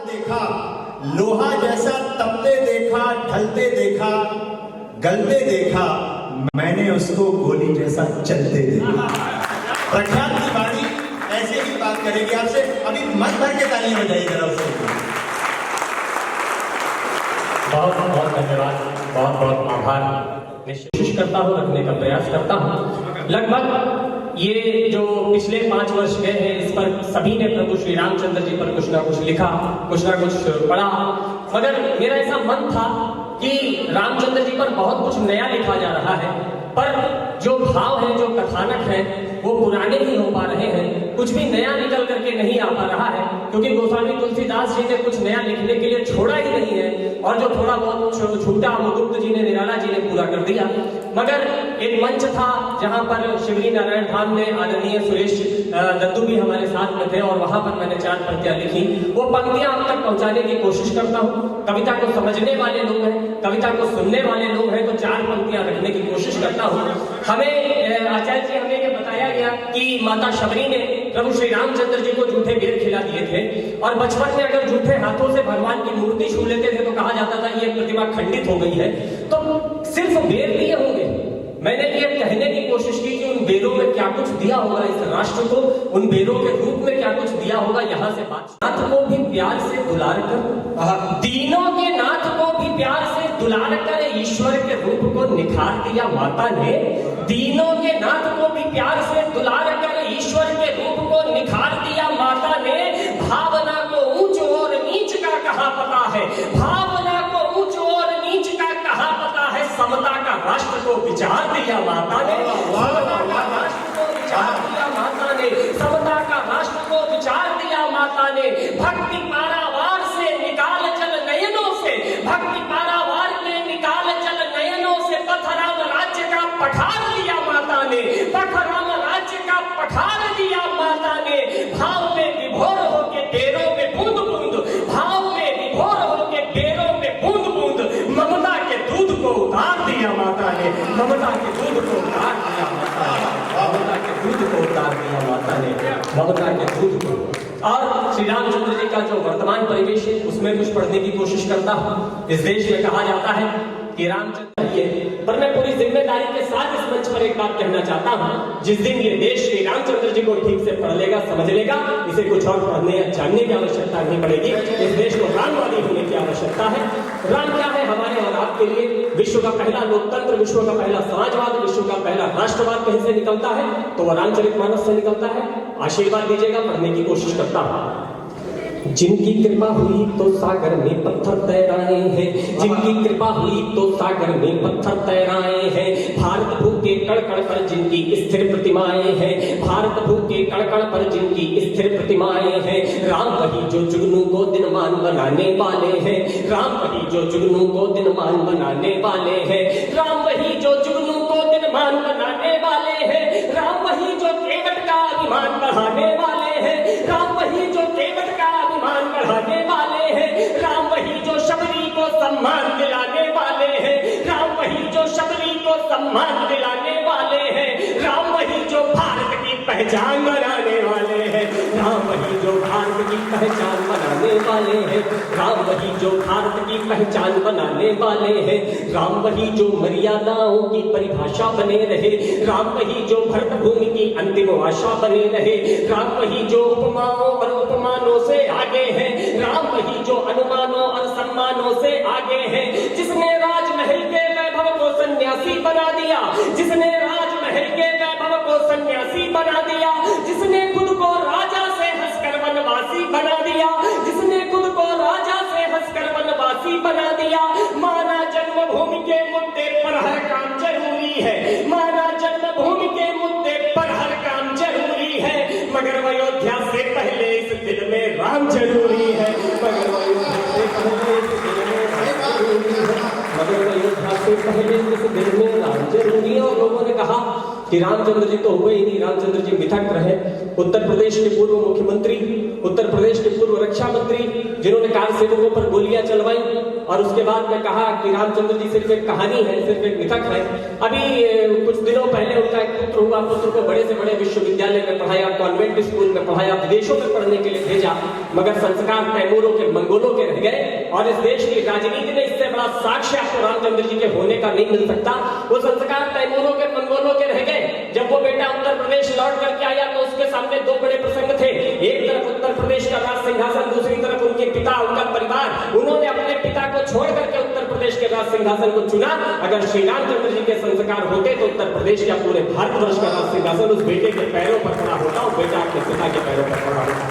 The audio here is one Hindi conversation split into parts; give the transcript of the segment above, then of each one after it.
देखा, लोहा जैसा तपते देखा, ढलते देखा, गलते देखा, मैंने उसको गोली जैसा चलते देखा। प्रख्यात की वाणी ऐसे ही बात करेगी आपसे। अभी मन भर के तालियां बजाइए जरा उसको। बहुत बहुत धन्यवाद, बहुत बहुत आभार। मैं कोशिश करता हूँ, रखने का प्रयास करता हूँ। लगभग ये जो पिछले 5 वर्ष गए हैं, इस पर सभी ने प्रभु श्री रामचंद्र जी पर कुछ ना कुछ लिखा, कुछ ना कुछ पढ़ा, मगर मेरा ऐसा मन था कि रामचंद्र जी पर बहुत कुछ नया लिखा जा रहा है, पर जो भाव है, जो कथानक है, वो पुराने ही हो पा रहे हैं, कुछ भी नया निकल करके नहीं आ पा रहा है, क्योंकि गोस्वामी तुलसीदास जी ने कुछ नया लिखने के लिए छोड़ा ही नहीं है, और जो थोड़ा बहुत छूटा वो गुप्त जी ने, निराला जी ने पूरा कर दिया। मगर एक मंच था जहां पर शिवरी नारायण धाम में आदरणीय सुरेश दत्तू भी हमारे साथ में थे, और वहां पर मैंने 4 पंक्तियां लिखी। वो पंक्तियां आप तक पहुंचाने की कोशिश करता हूँ। कविता को समझने वाले लोग हैं, कविता को सुनने वाले लोग हैं, तो 4 पंक्तियां रखने की कोशिश करता हूँ। हमें आचार्य जी, हमें ये बताया गया कि माता शबरी ने प्रभु श्री रामचंद्र जी को जूठे बेर खिला दिए थे, और बचपन में अगर जूठे हाथों से भगवान की मूर्ति छू लेते थे तो कहा जाता था ये प्रतिमा खंडित हो गई है। तो सिर्फ बेर लिए होंगे, मैंने ये कहने की कोशिश की कि उन बेरों में क्या कुछ दिया होगा इस राष्ट्र को, उन बेरों के रूप में क्या कुछ दिया होगा। यहाँ से बात, नाथ को भी प्यार से दुलार कर, दीनों के नाथ को भी प्यार से दुलार कर ईश्वर के रूप को निखार दिया माता ने। दीनों के नाथ को भी प्यार से दुलार कर ईश्वर के रूप को निखार दिया माता ने। भावना को ऊंच और नीच का कहा पता है, भावना को ऊंच और नीच का कहा पता है। समता का राष्ट्र को विचार दिया माता ने, समता का राष्ट्र को विचार दिया माता ने, समता का राष्ट्र को विचार दिया माता ने। भक्ति पारावार से निकाल चल नयनों से, भक्ति पारावार के निकाल चल नयनों से। पथराम राज्य का पठार दिया माता ने, पथराम राज्य का पठार दिया माता ने। भाव में विभोर होके डेरों में बूंद बूंद, भाव में विभोर होके डेरों में बूंद बूंद। ममता के दूध को उतार दिया माता ने, ममता के दूध को उतार दिया माता ने, ममता के दूध को उतार दिया माता ने, ममता के दूध को। और श्री रामचंद्र जी का जो वर्तमान परिवेश है उसमें कुछ पढ़ने की कोशिश करता हूँ। इस देश में कहा जाता है कि रामचंद्र ये, पर मैं पूरी जिम्मेदारी के साथ इस मंच पर एक बात कहना चाहता हूँ। जिस दिन ये देश श्री रामचंद्र जी को ठीक से पढ़ लेगा, समझ लेगा, इसे कुछ और पढ़ने या जानने की आवश्यकता नहीं पड़ेगी। इस देश को रामवादी होने की आवश्यकता है। राम क्या है हमारे और आपके लिए? विश्व का पहला लोकतंत्र, विश्व का पहला समाजवाद, विश्व का पहला राष्ट्रवाद कहीं से निकलता है तो वह रामचरितमानस से निकलता है। आशीर्वाद दीजिएगा, पढ़ने की कोशिश करता हूँ। जिनकी कृपा हुई तो सागर में पत्थर तैराए हैं, जिनकी कृपा हुई तो सागर में पत्थर तैराए हैं। भारत भू के कण-कण पर जिनकी स्थिर प्रतिमाएं हैं, भारत भू के कण-कण पर जिनकी स्थिर प्रतिमाएं हैं। राम वही जो जुगनू को दिनमान बनाने वाले हैं, राम वही जो जुगनू को दिनमान बनाने वाले हैं। राम वही जो जुगनू को दिनमान बनाने वाले हैं। राम वही जो केवट का अभिमान बढ़ाने वाले हैं, राम वही जो केवट का अभिमान बढ़ाने वाले हैं। राम वही जो शबरी को सम्मान दिलाने वाले हैं, राम वही जो शबरी को सम्मान दिलाने वाले हैं। राम वही जो भारत की पहचान बनाने वाले हैं, राम वही जो भारत की पहचान बनाने वाले हैं। राम वही जो भारत की पहचान बनाने वाले हैं। राम वही जो मर्यादाओं की परिभाषा बने रहे, राम वही जो भरत भूमि की अंतिम आशा बने रहे। राम वही जो उपमाओं और उपमानों से आगे है, राम वही जो अनुमानों और सम्मानों से आगे है। जिसने राजमहल के वैभव को सन्यासी बना दिया, जिसने राजमहल के वैभव को सन्यासी बना दिया, जिसने खुद को राजा से हंसकर वनवासी बना दिया, जिसने खुद को राजा से हंसकर वनवासी बना दिया। माना जन्मभूमि के मुद्दे पर हर काम जरूरी है, माना जन्मभूमि के मुद्दे पर हर काम जरूरी है, मगर अयोध्या से पहले इस दिल में राम जरूरी है, मगर अयोध्या से पहले इस दिल में राम जरूरी है, मगर अयोध्या से पहले इस दिल में राम जरूरी है। और लोगों ने कहा कि रामचंद्र जी तो हुए ही नहीं, रामचंद्र जी मिथक रहे। उत्तर प्रदेश के पूर्व मुख्यमंत्री, उत्तर प्रदेश के पूर्व रक्षा मंत्री, जिन्होंने कार सेवकों पर गोलियां चलवाई और उसके बाद में कहा कि रामचंद्र जी सिर्फ एक कहानी है, सिर्फ एक मिथक है। अभी कुछ दिनों पहले उनका एक पुत्र हुआ, पुत्र को बड़े से बड़े विश्वविद्यालय में पढ़ाया, कॉन्वेंट स्कूल में पढ़ाया, विदेशों में पढ़ने के लिए भेजा, मगर संस्कार तैमूरों के, मंगोलों के रह गए। और इस देश की राजनीति में इससे बड़ा साक्ष्य आपको रामचंद्र जी के होने का नहीं मिल सकता। वो संस्कार तैमूरों के, मंगोलों के रह गए। जब वो बेटा उत्तर प्रदेश लौट करके आया तो उसके सामने दो बड़े प्रसंग थे। एक तरफ उत्तर प्रदेश का राज सिंहासन, दूसरी तरफ उनके पिता, उनका परिवार। उन्होंने अपने पिता को छोड़ करके उत्तर प्रदेश के राज सिंहासन को चुना। अगर श्री रामचंद्र जी के संस्कार होते तो उत्तर प्रदेश या पूरे भारतवर्ष का राज सिंहासन उस बेटे के पैरों पर खड़ा होता, वो बेटा अपने पिता के पैरों पर खड़ा होता।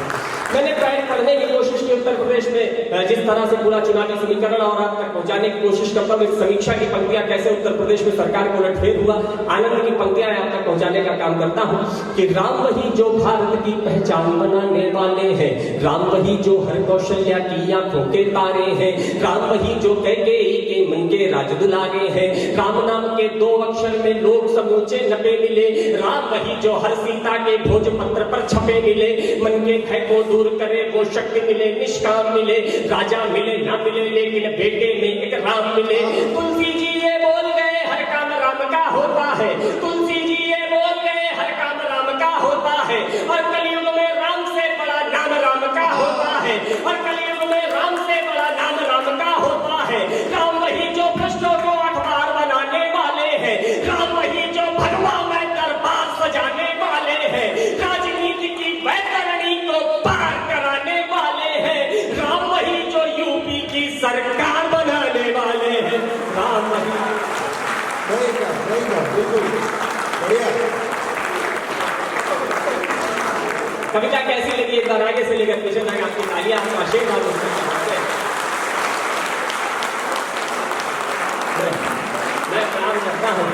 मैंने पढ़ने की कोशिश की उत्तर प्रदेश में जिस तरह से पूरा चुनावी समीकरण और आप तक पहुंचाने की कोशिश करता हूँ। इस समीक्षा की पंक्तियां कैसे उत्तर प्रदेश में सरकार को उलटफेर हुआ, आनंद की पंक्तियां आप तक पहुंचाने का काम करता हूँ कि राम वही जो भारत की पहचान बनाने वाले हैं, राम वही जो हर कौशल्या की आंखों के तारे हैं, राम वही जो कैकेयी के मन के राज दुलारे हैं, राम नाम के दो अक्षर में लोग समूचे नपे मिले, राम वही जो हर सीता के भोजपत्र पर छपे मिले, मन के भय को दूर करे वो शक्ति मिले, निष्काम मिले, राजा मिले ना मिले लेकिन बेटे में एक राम मिले। तुलसी जी ये बोल गए हर काम राम का होता है, तुलसी जी ये बोल गए हर काम राम का होता है, और कलयुग में राम से बड़ा नाम राम का होता है, और कलयुग में राम से बड़ा नाम राम का होता है। राम वही जो भ्रष्टों को अखबार बनाने वाले हैं, राम वही जो भगवा में दरबार सजाने वाले हैं, राजनीति की वैतरणी को पार कराने वाले हैं, राम वही जो यूपी की सरकार बनाने वाले हैं, राम वही। कविता कैसी लगी एक बार आगे से लेकर पीछे तक आपकी तालियां, आपका आशीर्वाद मैं प्रणाम करता हूं।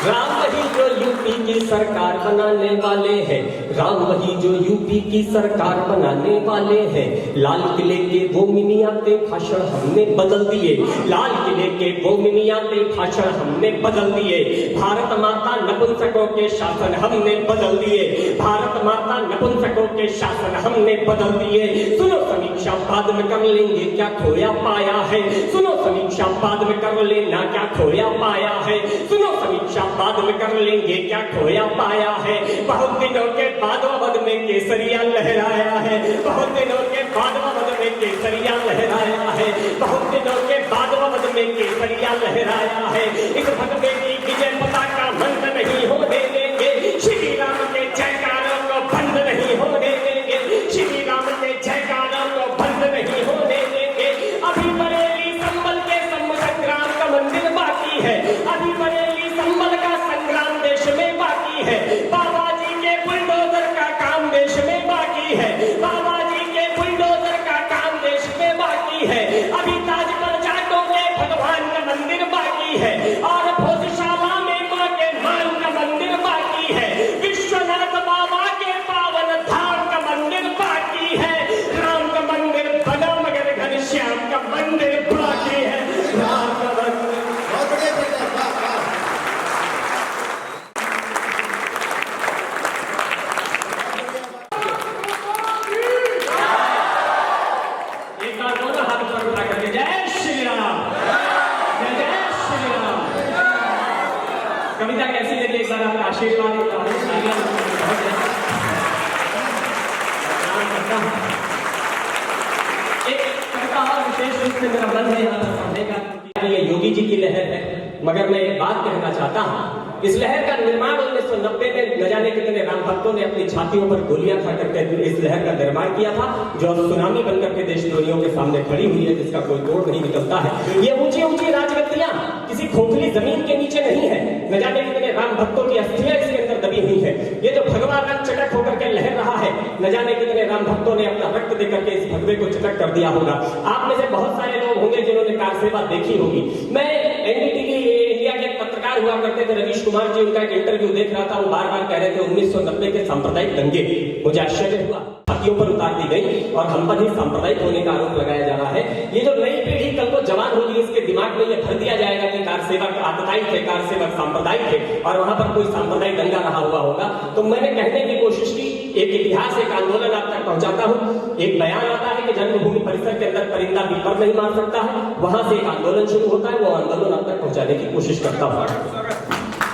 राम वही जो यूपी की सरकार बनाने वाले हैं, राम वही जो यूपी की सरकार बनाने वाले हैं, लाल किले के वो मिनियाते भाषण हमने बदल दिए, लाल किले के वो मिनियाते भाषण हमने बदल दिए, भारत माता नपुंसकों के शासन हमने बदल दिए, भारत माता नपुंसकों के शासन हमने बदल दिए। सुनो समीक्षा बाद में कर लेंगे क्या खोया पाया है, सुनो समीक्षा बाद में कर लेना क्या खोया पाया है, सुनो समीक्षा बाद में कर लेंगे क्या खोया पाया है। बहुत दिनों के बाद अवध में केसरिया लहराया है, बहुत दिनों के बाद अवध में केसरिया लहराया है, बहुत दिनों के बाद अवध में केसरिया लहराया है। इस भगवे की विजय पताका बंद नहीं होने देंगे, श्री राम के जयकारों को बंद नहीं होने देंगे, श्री राम के जयकारों को बंद नहीं होने देंगे। अभी बरेली संभल के संग्राम का मंदिर बाकी है, अभी बरेली संभल का संग्राम देश में बाकी है, बाबा जी के बुलडोजर का काम देश में बाकी है, बाबा जी के बुलडोजर का काम देश में बाकी है। अभी ताज पर जाटों के भगवान का मंदिर बाकी है, और भोजशाला में मां के मान का मंदिर बाकी है, विश्वनाथ बाबा के पावन धाम का मंदिर बाकी है। राम का मंदिर बना मगर घनश्याम का मंदिर बाकी है, राम का मंदिर। कविता कैसी लगी एक बार आपका आशीर्वाद एक कविता और विशेष रूप से मेरा मन है यहाँ पर पढ़ने का। ये योगी जी की लहर है, मगर मैं एक बात कहना चाहता हूँ, इस लहर का निर्माण 1990 में न जाने कितने राम भक्तों ने अपनी छातियों पर गोलियां खा करके इस लहर का निर्माण किया था, जो अब सुनामी बनकर के देशद्रोहियों के सामने खड़ी हुई है, जिसका कोई तोड़ नहीं निकलता है। ये ऊंची ऊंची राजगद्दियां किसी खोखली जमीन के नीचे नहीं है, न जाने कितने राम भक्तों की अस्थियां इसके अंदर दबी हुई है। ये जो भगवा रंग चटक होकर के लहर रहा है, न जाने कितने राम भक्तों ने अपना रक्त देकर के इस भगवे को चटक कर दिया होगा। आप में से बहुत सारे लोग होंगे जिन्होंने कार सेवा देखी होगी। मैं एनडीटीवी इंडिया के पत्रकार हुआ करते थे रवीश कुमार जी, उनका एक इंटरव्यू देख रहा था, वो बार बार कह रहे थे 1990 के सांप्रदायिक दंगे। मुझे आश्चर्य हुआ, छातियों पर उतार दी गई और हम पर ही सांप्रदायिक होने का आरोप लगाया जा रहा है। ये जो नई पीढ़ी ही कल को जवान होगी इसके दिमाग में ये भर दिया जाएगा कि कार सेवक आतताई थे, कार सेवक सांप्रदायिक थे और वहां पर कोई सांप्रदायिक दंगा रहा हुआ होगा। तो मैंने कहने की कोशिश की, एक इतिहास, एक आंदोलन आप तक पहुंचाता हूं। एक बयान आता है कि जन्मभूमि परिसर के अंदर परिंदा भी पर नहीं मार सकता है, वहां से एक आंदोलन शुरू होता है, वो आंदोलन आप तक पहुंचाने की कोशिश करता हूं।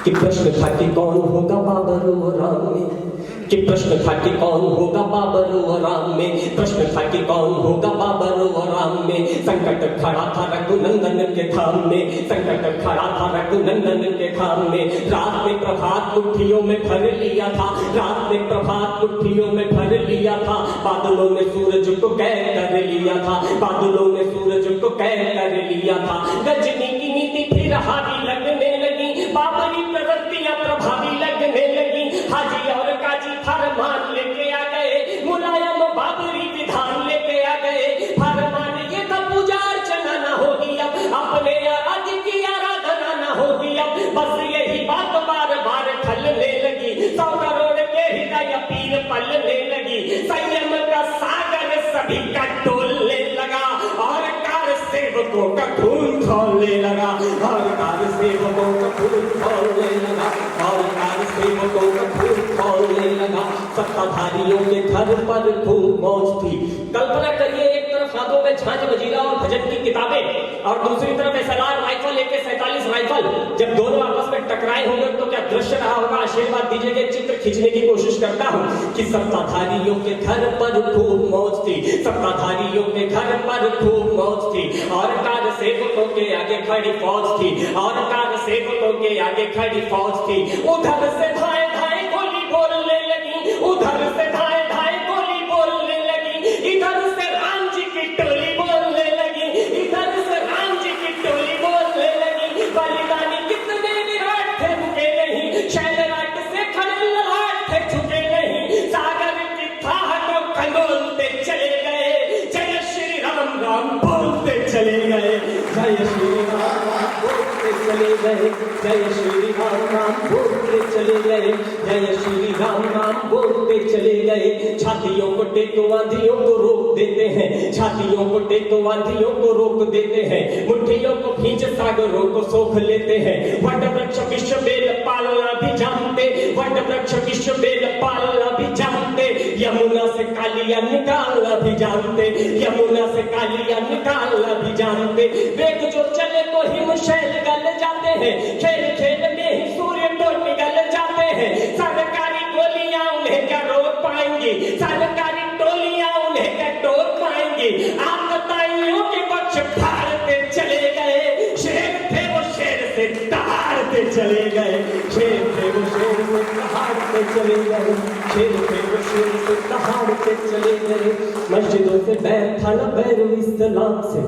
कि प्रश्न था कि कौन होगा बाबर व राम में, कि प्रश्न था कि कौन होगा बाबर व राम में, प्रश्न था कि कौन होगा बाबर व राम में। संकट खड़ा था रघुनंदन के धाम में, संकट खड़ा था रघुनंदन के धाम में। रात में प्रभात मुट्ठियों में भर लिया था, रात में प्रभात मुट्ठियों में भर लिया था। बादलों ने सूरज को कैद कर लिया था, बादलों ने सूरज को कैद कर लिया था। गजनी की नीति फिर हावी लगने लगी, बाबरी प्रवृत्तियां प्रभावी लगने लगी। हाजी और काजी फरमान लेके आ गए, मुलायम बाबरी विधान लेके आ गए। फरमान ये था पूजा अर्चना ना होगी अब, अपने आराध्य की आराधना ना होगी अब। बस यही बात बार बार खलने लगी, 100 करोड़ के हृदय पीर पलने लगी। संयम का सागर सभी का डोलने लगा और कार सेवकों का खून खौलने लगा, और कार सेवकों का खून खौलने लगा, और कार सेवकों का खून खौलने लगा। सत्ताधारियों के घर पर खूब मौज थी। कल्पना करिए, एक तरफ हाथों में झांझ वजीरा और भजन की किताबें और दूसरी तरफ SLR राइफल, AK-47 राइफल। जब दोनों आपस में टकराए होंगे तो क्या दृश्य रहा होगा? आशीर्वाद दीजिए, चित्र खींचने की कोशिश करता हूं कि सत्ताधारियों के घर पर खूब मौज थी, सत्ताधारियों के घर पर खूब मौज थी। और कार सेवकों के आगे खड़ी फौज थी, और कार सेवकों के आगे खड़ी फौज थी। उधर से धाए धाए गोली बोलने लगी, उधर से धाए धाए गोली बोलने लगी। इधर से राम जी की टोली बोलने लगी, इधर से राम जी की टोली बोलने लगी। बलिदानी कितने विराट थे झुके नहीं, शैलराट से खड़े ललाट थे झुके नहीं। सागर की थाह को खंगोलते चले गए, जय श्री राम राम बोलते चले गए, जय श्री राम राम बोलते चले गए, जय श्री राम राम बोलते चले गए, जय श्री राम राम बोलते चले गए। छातियों को टेको आंधियों को रोक देते हैं, छातियों को टेको आंधियों को रोक देते हैं। मुट्ठियों को खींच सागरों को सोख लेते हैं। वट वृक्ष विश्व बेल पालना भी जानते, वट वृक्ष विश्व बेल पालना भी जानते। यमुना से कालिया निकालना भी जानते, यमुना से कालिया निकालना भी जानते। वेग जो चले तो हिमशैल गल जाते हैं, खेल खेल में ही सूर्य तो निगल जाते हैं। सरकारी गोलियां उन्हें क्या रोक पाएंगी, सरकारी टोलियां उन्हें क्या टोक पाएंगी। आतताइयों के पक्ष फाड़ते चले गए, शेर थे वो शेर से दहाड़ते चले गए, शेर थे वो शेर से दहाड़ते चले गए, शेर थे वो शेर से दहाड़ते चले गए। मस्जिदों से बैर था न बैर इस्लाम से।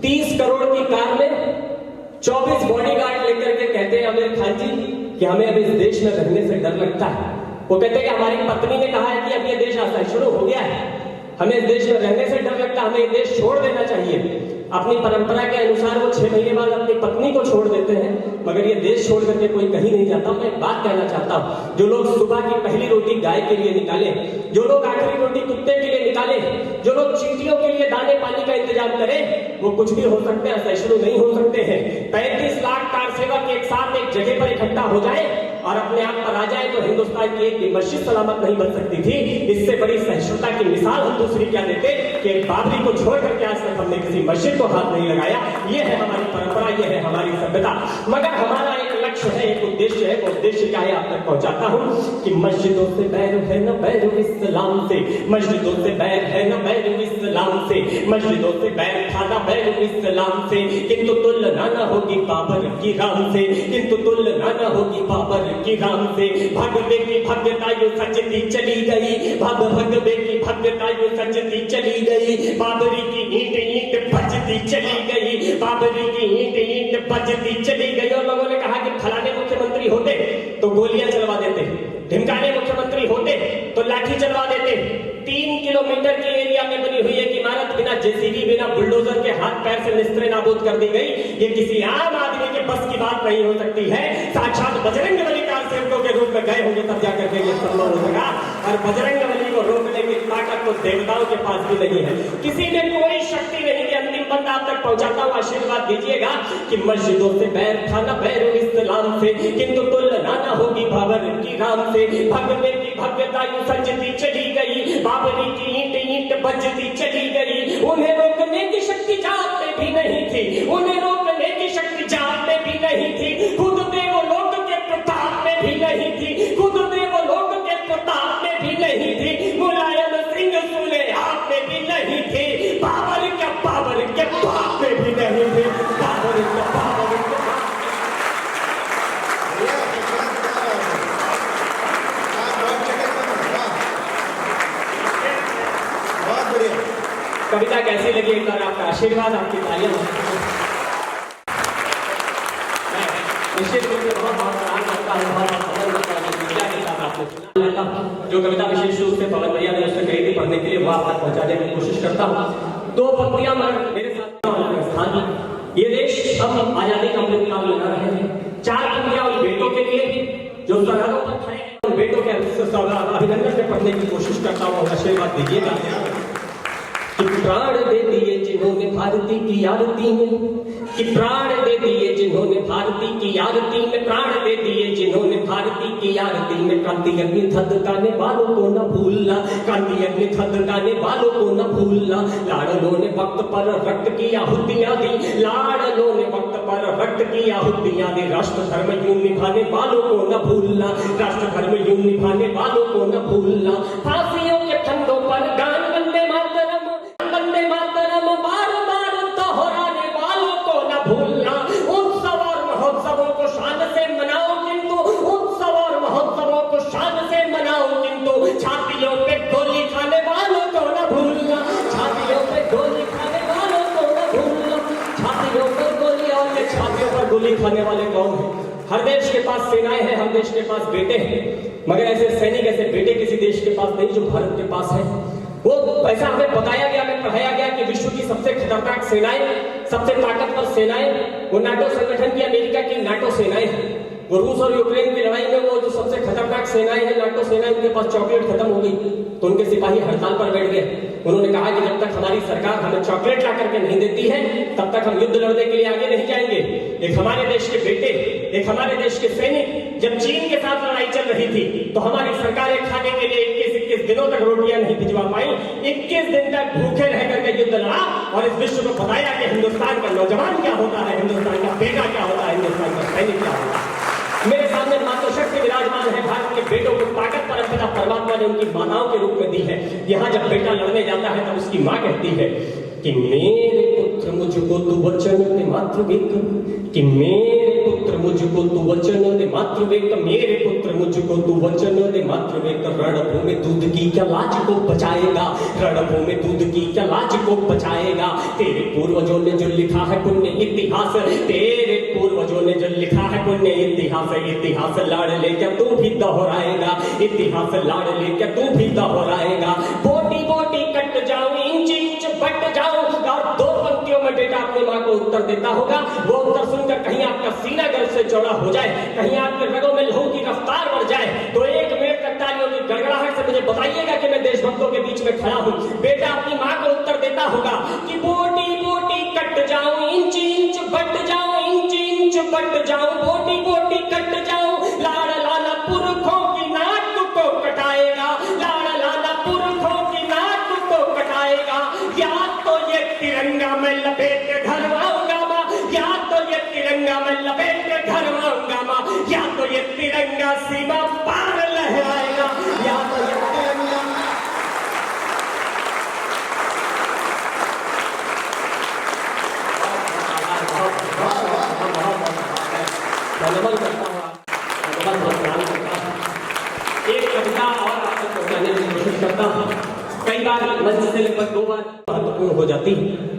30 करोड़ की कार में 24 बॉडीगार्ड लेकर के कहते हैं आमिर खान जी कि हमें अब इस देश में रहने से डर लगता है। वो कहते हैं कि हमारी पत्नी ने कहा है कि अब ये देश आना शुरू हो गया है, हमें इस देश में रहने से डर लगता है, हमें ये देश छोड़ देना चाहिए। अपनी परंपरा के अनुसार वो 6 महीने बाद अपनी पत्नी को छोड़ देते हैं, मगर ये देश छोड़ करके कोई कहीं नहीं जाता। मैं एक बात कहना चाहता हूँ, जो लोग सुबह की पहली रोटी गाय के लिए निकाले, जो लोग आखिरी रोटी कुत्ते के लिए निकाले, जो लोग चींटियों के लिए दाने पानी का इंतजाम करें, वो कुछ भी हो सकते हैं, सहिष्णु नहीं हो सकते हैं। 35 लाख कार सेवक एक साथ एक जगह पर इकट्ठा हो जाए और अपने आप पर आ जाए तो हिंदुस्तान की एक मस्जिद सलामत नहीं बन सकती थी। इससे बड़ी सहिष्णुता की मिसाल हम दूसरी क्या देते कि बाबरी को छोड़ करके आज तक हमने किसी मस्जिद को हाथ नहीं लगाया। ये है हमारी परंपरा, ये है हमारी सभ्यता। मगर हमारा एक लक्ष्य है, एक उद्देश्य है। वो उद्देश्य क्या है आप तक पहुंचाता हूं कि मस्जिदों से बैर है न बैर इस्लाम से, मस्जिदों से बैर है न बैर इस्लाम से, मस्जिदों से बैर था न बैर इस्लाम से। किंतु तुलना न होगी बाबर की राम से, किंतु तुलना न होगी बाबर की राम से। भगवे की भव्यता यूं सजती चली गई, भगवे की भव्यता यूं सजती चली गई। बाबरी की ईंट ईंट बजती चली गई, बाबरी की ईंट ईंट बजती चली गई। और लोगों ने कहा कि फलाने मुख्यमंत्री होते तो गोलियां चलवा देते, ढिमकाने मुख्यमंत्री होते तो लाठी चलवा देते। 3 किलोमीटर के एरिया में बनी हुई एक इमारत बिना जेसीबी, बिना बुलडोजर के हाथ पैर से निस्त्रे नाबूद कर दी गई। ये किसी आम आदमी के बस की बात नहीं हो सकती है। साक्षात बजरंग बली कार सेवकों के रूप में गए होंगे तब जाकर के ये संभव हो सका। और बजरंग बली को रोकने की ताकत तो देवताओं के पास भी नहीं है। किसी ने कोई शक्ति नहीं दी। अंतिम बंद आप तक पहुंचाता हूँ, आशीर्वाद दीजिएगा कि मस्जिदों से बैर था न बैर इस्लाम से, किंतु तुलना न होगी बाबर की राम से। भगवे की भव्यता यूं सजती चली गई, बाबरी की ईंट ईंट बजती चली गई। उन्हें रोकने की शक्ति जात में भी नहीं थी, उन्हें रोकने की शक्ति जात में भी नहीं थी, खुद देवलोक के प्रताप में भी नहीं थी, खुद देवलोक के प्रताप में भी नहीं थी, मुलायम सिंह सुने आप में भी नहीं थी, बाबर के बाप में भी नहीं थी, बाबर के बाप में। कविता कैसी लगी एक बार आपका आशीर्वाद, आपकी तालियां। निश्चित रूप से बहुत सराहना करता हूं, जो कविता विशेष रूप से पवन भैया ने उससे कही थी पढ़ने के लिए, वो आप तक पहुंचाने की कोशिश करता हूं। दो पंक्तियां मेरे साथ। ये देश हम आजादी का अमृत काल लगा रहे हैं। चार पंक्तियां उन बेटों के लिए जो सरहदों पर खड़े हैं, उन बेटों के अभिनंदन से पढ़ने की कोशिश करता हूं, आशीर्वाद दीजिएगा। कि प्राण दे दिए जिन्होंने भारती की आरती में, कि प्राण दे दिए जिन्होंने भारती की आरती में, प्राण दे दिए जिन्होंने भारती की आरती में। क्रांति अग्नि धधकाने वालों को न भूलना, क्रांति अग्नि धधकाने वालों को न भूलना। लाड़लों ने वक्त पर रक्त की आहुतियां दी, लाड़लों ने वक्त पर रक्त की आहुतियां दी। राष्ट्र धर्म यूं निभाने वालों को न भूलना, राष्ट्र धर्म यूं निभाने वालों को न भूलना। फांसियों के फंदों पर गान वंदे मातरम, वंदे मातरम बार बार दोहराने वालों को न भूलना। उत्सव और महोत्सवों को शान से मनाओ, किंतु उत्सव और महोत्सवों को शान से मनाओ, किंतु छातियों पे गोली खाने वालों को न भूलना, छातियों पे गोली खाने वालों को न भूलना। छातियों पर गोली, और ये छातियों पर गोली खाने वाले कौन है? हर देश के पास सेनाएं हैं, हर देश के पास बेटे हैं, मगर ऐसे सैनिक, ऐसे बेटे किसी देश के पास नहीं जो भारत के पास है। वो ऐसा हमें बताया गया, हमें पढ़ाया गया कि विश्व की सबसे खतरनाक सेनाएं, सबसे ताकतवर सेनाएं वो नाटो संगठन की, अमेरिका की नाटो सेनाएं हैं। वो रूस और यूक्रेन की लड़ाई में वो जो सबसे खतरनाक सेनाएं हैं, नाटो सेनाएं, उनके पास चॉकलेट खत्म हो गई तो उनके सिपाही हड़ताल पर बैठ गए। उन्होंने कहा कि जब तक हमारी सरकार हमें चॉकलेट ला करके नहीं देती है, तब तक हम युद्ध लड़ने के लिए आगे नहीं जाएंगे। एक हमारे देश के बेटे, एक हमारे देश के सैनिक जब चीन के साथ लड़ाई चल रही थी तो हमारी सरकारें खाने के लिए 21 दिनों तक रोटियां नहीं भिजवा पाई, 21 दिन तक भूखे रह करके युद्ध लड़ा और इस विश्व को बताया कि हिंदुस्तान का नौजवान क्या होता है, हिंदुस्तान का बेटा क्या होता है, हिंदुस्तान का सैनिक क्या होता है। मेरे सामने मातृशक्ति विराजमान है, भारत के बेटों को ताकत परमपिता परमात्मा ने उनकी माताओं के रूप में दी है। यहाँ जब बेटा लड़ने जाता है तब उसकी माँ कहती है कि मेरे पुत्र मुझको तू वचन दे मातृवेक, कि मेरे पुत्र मुझको तू वचन दे मातृवेक, मेरे पुत्र मुझको तू वचन दे मातृवेक। रणभूमि दूध की क्या लाज को बचाएगा, रणभूमि दूध की क्या लाज को बचाएगा। तेरे पूर्वजों ने जो लिखा है पुण्य इतिहास, तेरे पूर्वजों ने जो लिखा है पुण्य इतिहास, इतिहास लाड़ ले क्या तू भी दोहराएगा, इतिहास लाड़ ले क्या तू भी दोहराएगा। बोटी बोटी कट जाऊं, इंच इंच बट जाऊं, और दो पंक्तियों में बेटा अपनी माँ को उत्तर देता होगा। वो उत्तर सुनकर कहीं आपका सीना गर्व से चौड़ा हो जाए, कहीं आपके रगों में लहू की रफ्तार बढ़ जाए, तो 1 मिनट तक तालियों की गड़गड़ाहट से मुझे बताइएगा कि मैं देशभक्तों के बीच में खड़ा हूं। बेटा अपनी माँ को उत्तर देता होगा कि बोटी बोटी कट जाऊं, इंच इंच बट जाऊं, इंच इंच बट जाऊं, बोटी बोटी कट जाऊं। लाड़ लाला पुरखों की नाक को कटाएगा, लाड़ लाला पुरखों की नाक को कटाएगा। या तो ये तिरंगा में लपेट के घर आऊंगा माँ, या तो ये तिरंगा में लपेट के घर आऊंगा माँ, या तो ये तिरंगा सीमा पार लहराएगा, या तो ये तिरंगा। नमन करता हूँ, एक कविता और आप तक पहुंचाने की कोशिश करता हूँ। कई बार मंच से लगभग 2 बार महत्वपूर्ण हो जाती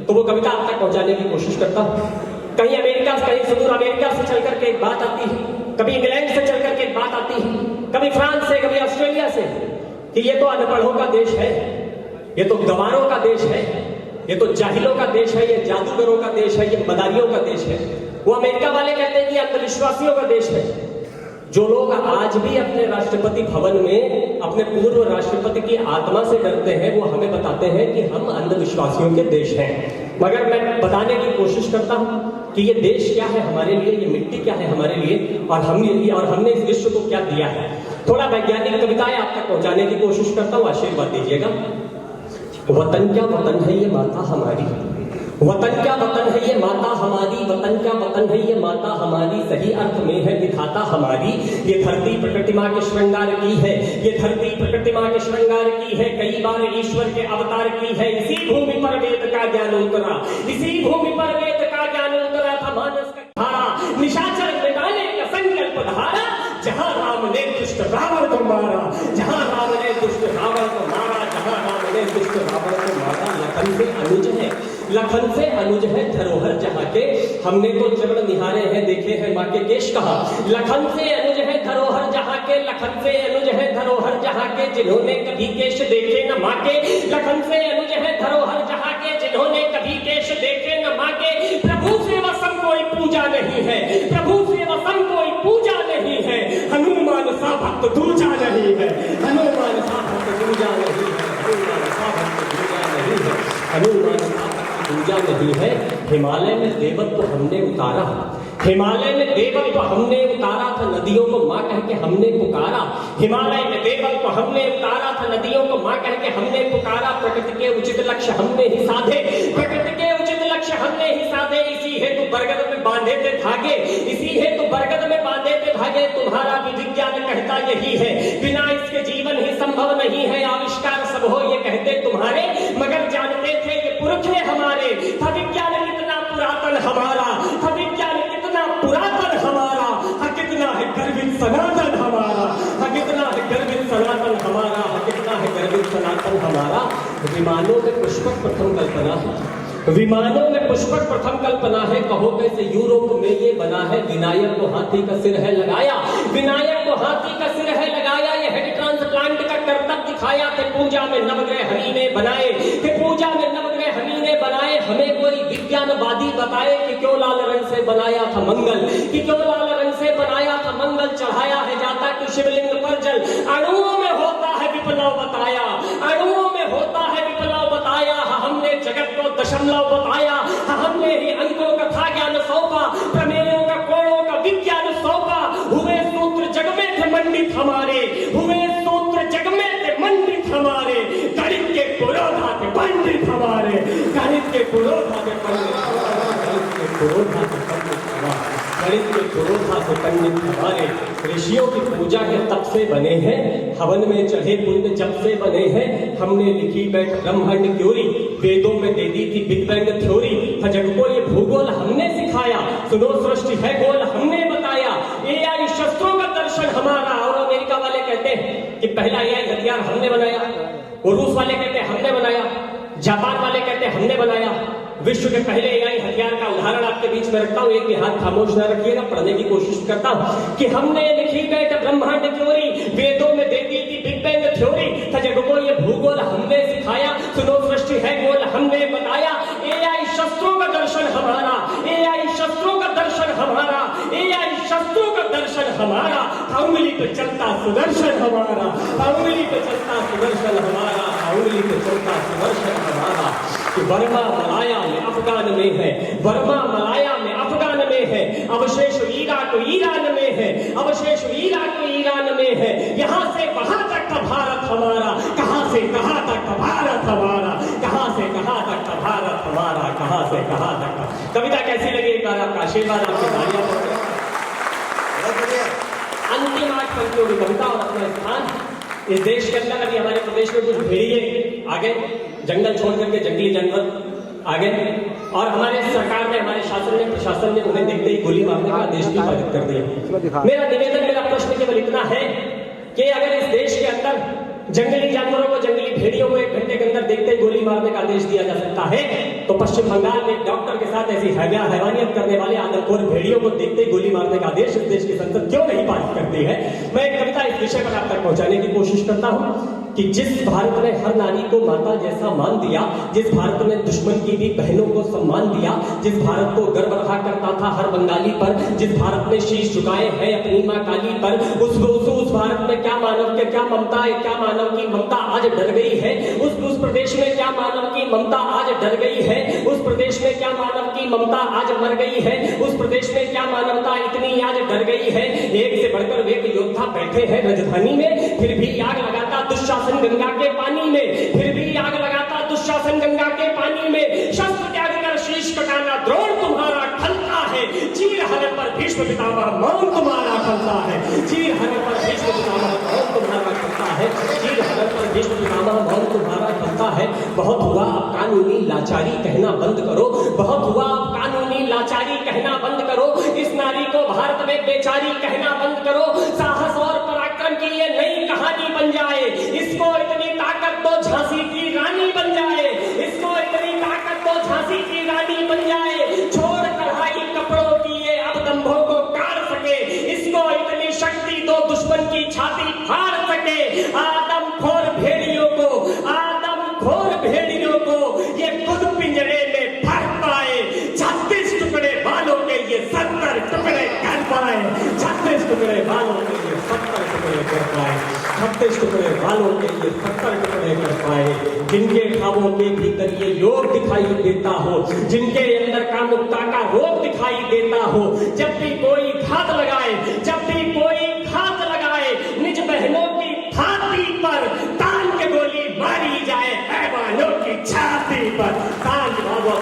तो वो कविता आप तक पहुंचाने की कोशिश करता हूँ। कहीं अमेरिका से, कहीं सुदूर अमेरिका से चल करके एक बात आती है, कभी इंग्लैंड से चल करके एक बात आती है, कभी फ्रांस से, कभी ऑस्ट्रेलिया से, कि ये तो अनपढ़ों का देश है, ये तो गंवारों का देश है, ये तो जाहिलों का देश है, ये जादूगरों का देश है, ये मदारियों का देश है। वो अमेरिका वाले कहते हैं कि अंधविश्वासियों का देश है। जो लोग आज भी अपने राष्ट्रपति भवन में अपने पूर्व राष्ट्रपति की आत्मा से डरते हैं, वो हमें बताते हैं कि हम अंधविश्वासियों के देश हैं। मगर मैं बताने की कोशिश करता हूं कि ये देश क्या है हमारे लिए, ये मिट्टी क्या है हमारे लिए, और हमने इस विश्व को क्या दिया है। थोड़ा वैज्ञानिक कविताएं आप तक पहुंचाने की कोशिश करता हूं, आशीर्वाद दीजिएगा। वतन क्या वतन है ये माता हमारी, वतन क्या वतन है ये माता हमारी, वतन क्या वतन है ये माता हमारी, सही अर्थ में है विधाता हमारी। ये धरती प्रकृति माँ के श्रृंगार की है, ये धरती प्रकृति माँ के श्रृंगार की है, कई बार ईश्वर के अवतार की है। इसी भूमि पर वेद का ज्ञान उतरा, इसी भूमि पर वेद का ज्ञान उतरा था। मानस का धारा निशाचर मिटाने का संकल्प धारा, जहाँ राम ने दुष्ट रावण को मारा, जहाँ राम ने दुष्ट रावण को मारा, जहाँ राम ने दुष्ट रावण को मारा। लखन से अनुज है, लखन से अनुज है धरोहर जहाँ के, हमने तो चरण निहारे हैं देखे हैं माँ के केश कहा। लखन से अनुज है धरोहर जहाँ के, लखन से अनुज है धरोहर जहाँ के, जिन्होंने कभी केश देखे न माँ के। लखन से अनुज है धरोहर जहाँ के, जिन्होंने कभी केश देखे न माँ के। प्रभु से वसम कोई पूजा नहीं है, प्रभु से वसम कोई पूजा नहीं है, हनुमान सा भक्त दूजा नहीं है, हनुमान सा भक्त दूजा नहीं है, हनुमान सा भक्त दूजा नहीं है, हनुमान सा भक्त दूजा नहीं है। हिमालय में देवत्व हमने उतारा, हिमालय में देवत्व हमने उतारा था, नदियों को माँ कह के हमने पुकारा। हिमालय में देवत्व हमने उतारा था, नदियों को माँ कह के हमने पुकारा। प्रकृति के उचित लक्ष्य हमने ही साधे, प्रकृति के उचित लक्ष्य हमने ही साधे। इसी हेतु बरगद में बांधे थे धागे, इसी हेतु बरगद में बांधे थे धागे। तुम्हारा भी विज्ञान कहता यही है, बिना इसके जीवन ही संभव नहीं है। आविष्कार सब हो ये कहते तुम्हारे, मगर जानते थे ये पुरख है हमारे। था विज्ञान कितना पुरातन हमारा, था विज्ञान कितना पुरातन हमारा, हाँ कितना है गर्वित सनातन हमारा, हाँ कितना है गर्वित सनातन हमारा, हाँ कितना है गर्वित सनातन हमारा। विमानों में पुष्पक प्रथम कल्पना है, विमानों में पुष्पक प्रथम कल्पना है। कहो कैसे यूरोप में ये बना है, विनायक को हाथी का सिर है लगाया, विनायक को हाथी का सिर है लगाया। ये हेड ट्रांसप्लांट का करतब दिखाया थे, पूजा में नवग्रह हनी ने बनाए, कि पूजा में नवग्रह हनी ने बनाए। हमें कोई विज्ञानवादी बताए कि क्यों लाल रंग से बनाया था मंगल, कि क्यों लाल रंग से बनाया था मंगल। चढ़ाया है जाता कि शिवलिंग पर जल, अणुओं में होता है विप्लव बताया, अणुओं में होता है विप्लव बताया। हमने जगत को दशमलव बताया, हमने ही अंकों का था ज्ञान सौंपा, प्रमेयों का कोणों का विज्ञान सौंपा। हुए सूत्र जग में थे मंडित हमारे, हुए सूत्र जग में थे मंडित हमारे। गणित के पुरोधा थे पंडित हमारे, गणित के पुरोधा थे पंडित हमारे, गणित के पुरोधा थे पंडित हमारे, गणित के पुरोधा थे पंडित हमारे। ऋषियों की पूजा के तप से बने हैं, हवन में चढ़े पुण्य जप से बने हैं। हमने लिखी बैठ ब्रह्मांड क्योरी, वेदों में दे दी थी बिग बैंग थ्योरी। जग को ये भूगोल हमने सिखाया, सुनो सृष्टि है गोल हमने बताया। एआई शस्त्रों का दर्शन हमारा, और अमेरिका वाले कहते हैं कि पहला एआई हथियार हमने बनाया, और रूस वाले कहते हैं हमने बनाया, जापान वाले कहते हैं हमने बनाया। विश्व के पहले एआई हथियार का उदाहरण आपके बीच में रखता हूं, एक भी हाथ खामोश न रखिएगा, पढ़ने की कोशिश करता हूं कि हमने लिखी बैठ ब्रह्मांड थ्योरी, वेदों में दे दी थी बिग बैंग थ्योरी। जग को ये भूगोल हमने सिखाया, सुनो सृष्टि है गोल हमने बताया। एआई शस्त्रों का दर्शन हमारा, एआई शस्त्रों का दर्शन हमारा, एआई शस्त्रों का दर्शन हमारा। उंगली पे चलता सुदर्शन हमारा, उंगली पे चलता सुदर्शन हमारा, उंगली पे चलता सुदर्शन हमारा। बर्मा मलाया में अफगान में है, बर्मा मलाया में अफगान में है, अवशेष इराक ईरान में है, अवशेष इराक ईरान में है। यहाँ से वहां तक का भारत हमारा, कहां से कहां तक का भारत हमारा, कहां से कहां तक का भारत हमारा, कहां से कहां तक का। कविता कैसी लगी, एक बार आपका आशीर्वाद, आपकी तालियां पड़े। अंतिम 8 पंक्तियों की कविता और अपना स्थान। इस देश के अंदर अभी हमारे प्रदेश में कुछ भेड़िए आ गए, जंगल छोड़ करके जंगली जानवर आ गए, और हमारे सरकार ने, हमारे शासन ने, प्रशासन ने उन्हें देखते ही गोली मारने का आदेश भी पारित कर दिया। मेरा निवेदन, मेरा प्रश्न केवल इतना है कि अगर इस देश के अंदर जंगली जानवरों को, जंगली भेड़ियों को 1 घंटे के अंदर देखते ही गोली मारने का आदेश दिया जा सकता है, तो पश्चिम बंगाल में डॉक्टर के साथ ऐसी हैवानियत करने वाले आदमखोर भेड़ियों को देखते ही गोली मारने का आदेश इस देश की संसद क्यों नहीं पारित करती है। मैं एक कविता इस विषय पर आप तक पहुंचाने की कोशिश करता हूं कि जिस भारत ने हर नारी को माता जैसा मान दिया, जिस भारत ने दुश्मन की भी बहनों को सम्मान दिया, जिस भारत को गर्व रहा करता था हर बंगाली पर, जिस भारत ने शीश झुकाए हैं अपनी मां काली पर, उस भारत में क्या मानव के क्या ममता है, क्या मानव की ममता आज डर गई है। उस प्रदेश में क्या मानव की ममता आज डर गई है। उस प्रदेश में क्या मानव की ममता आज मर गई है। उस प्रदेश में क्या मानवता इतनी आज डर गई है। एक से बढ़कर एक योद्धा बैठे हैं राजधानी में, फिर भी आग लगाता दुशासन गंगा के पानी में, फिर भी आग लगाता दुशासन गंगा के पानी में। शस्त्र त्याग कर शीश कटाना द्रोण तुम्हारा खलता है, चीर हरण पर भीष्म पितामह मौन तुम्हारा खलता है। चीर हरण पर भीष्म पितामह मौन तुम्हारा खलता है। चीर हरण पर भीष्म पितामह मौन तुम्हारा खलता है। बहुत हुआ अब कानूनी लाचारी कहना बंद करो, बहुत हुआ अब कानूनी लाचारी कहना बंद करो। इस नारी को भारत में बेचारी कहना बंद करो। साहस और पराक्रम की ये नई कहानी बन जाए। इसको इतनी ताकत तो झांसी की रानी बन जाए। इसको इतनी ताकत तो झांसी की रानी बन जाए। छोड़ कढ़ाई कपड़ों की ये अब दंभों को काट सके। इसको इतनी शक्ति तो दुश्मन की छाती फाड़ सके। आदमखोर भेड़ियों को ये खुद पिंजरे में भर पाए। 36 टुकड़े बालों के ये 70 टुकड़े कर पाए। 36 टुकड़े बालों के ये 70 टुकड़े कर पाए। 36 टुकड़े बालों के ये 70 टुकड़े कर पाए। जिनके ख्वाबों के भीतर ये योग दिखाई देता हो, जिनके अंदर कामुकता का रोग दिखाई देता हो, जब भी कोई घात लगाए, जब भी कोई घात लगाए, निज बहनों की छाती पर तान के गोली मारी जाए। ऐवानों की छाती पर तान बाबा